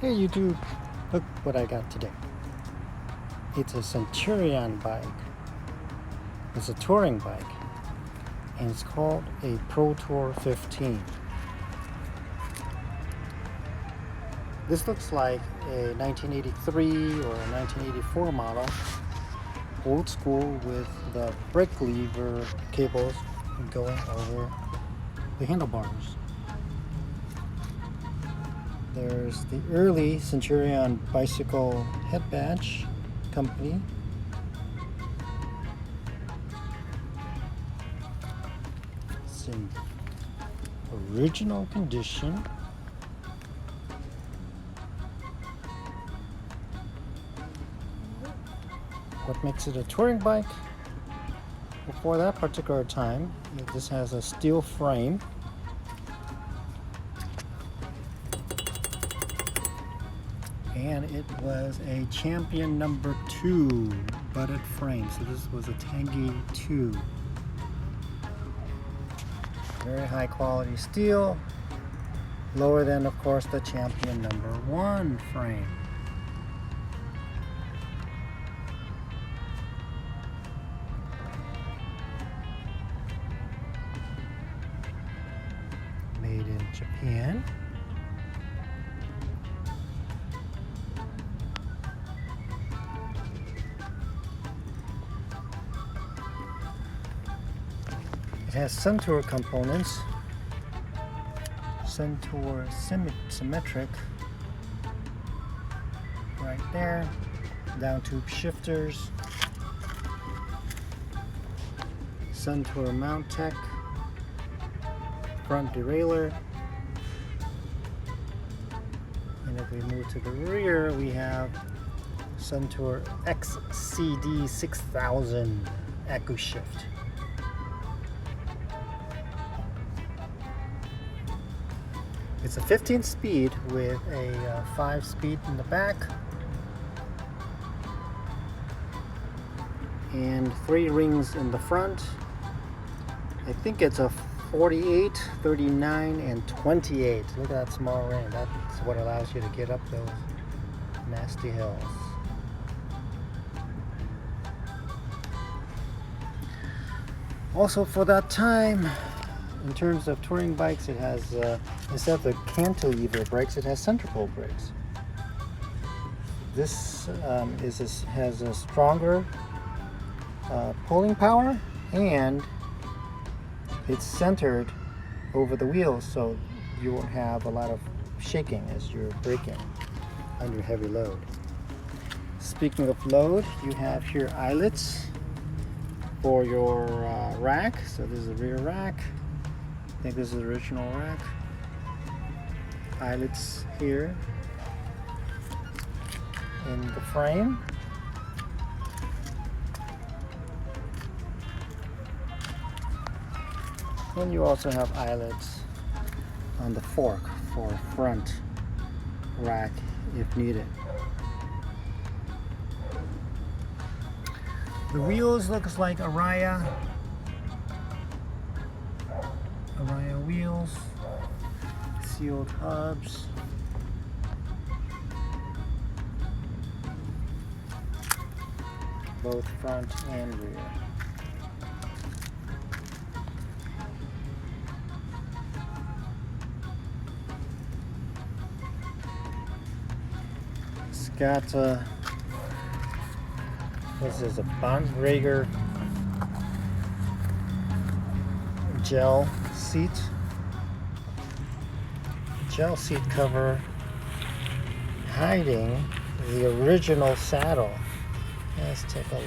Hey YouTube, look what I got today. It's a Centurion bike. It's a touring bike, and it's called a Pro Tour 15. This looks like a 1983 or a 1984 model, old school, with the brake lever cables going over the handlebars. There's the early Centurion bicycle head badge company. It's in original condition. What makes it a touring bike? Before that particular time, this has a steel frame. And it was a Champion number 2 butted frame. So this was a Tangy 2. Very high quality steel. Lower than, of course, the Champion number 1 frame. Made in Japan. It has Centurion components, Centurion symmetric right there, down tube shifters, Centurion mount tech, front derailleur, and if we move to the rear, we have Centurion XCD 6000 AccuShift. It's a 15 speed with a 5 speed in the back and 3 rings in the front. I think it's a 48, 39, and 28. Look at that small ring. That's what allows you to get up those nasty hills. Also, for that time, in terms of touring bikes, it has, instead of the cantilever brakes, it has center pole brakes. This has a stronger pulling power, and it's centered over the wheels, so you won't have a lot of shaking as you're braking under heavy load. Speaking of load, you have here eyelets for your rack. So this is the rear rack. I think this is the original rack. Eyelets here in the frame. And you also have eyelets on the fork for front rack if needed. The wheels looks like Araya wheels, sealed hubs, both front and rear. It's got this is a Bontrager gel seat cover hiding the original saddle. Let's take a look.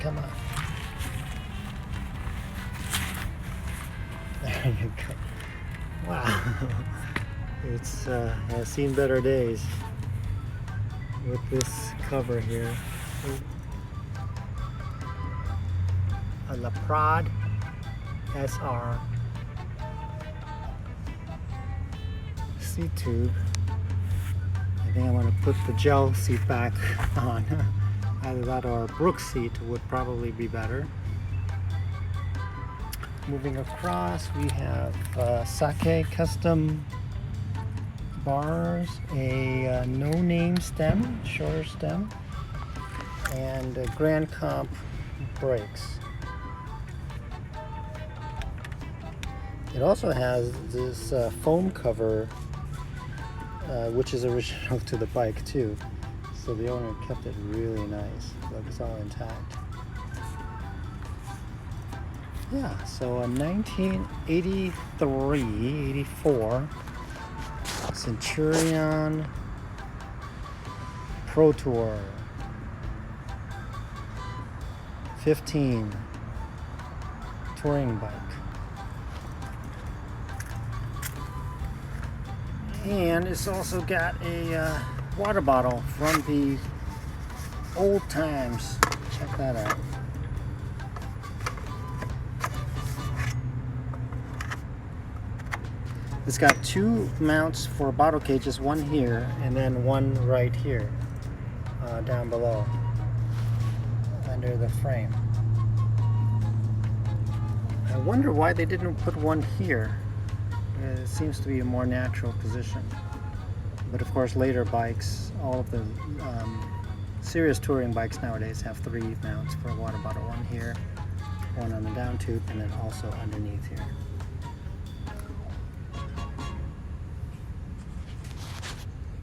Come on. There you go. Wow. It's has seen better days with this cover here. A La Prade SR seat tube. I think I'm going to put the gel seat back on. Either that or a Brooks seat would probably be better. Moving across, we have Sake custom bars, a no-name stem, shorter stem, and Grand Comp brakes. It also has this foam cover, which is original to the bike too. So the owner kept it really nice. Looks all intact. Yeah, so a 1983-84 Centurion Pro Tour 15 touring bike. And it's also got a water bottle from the old times. Check that out. It's got two mounts for bottle cages, one here and then one right here, down below, under the frame. I wonder why they didn't put one here. It seems to be a more natural position. But of course later bikes, all of the serious touring bikes nowadays have three mounts for a water bottle. One here, one on the down tube, and then also underneath here.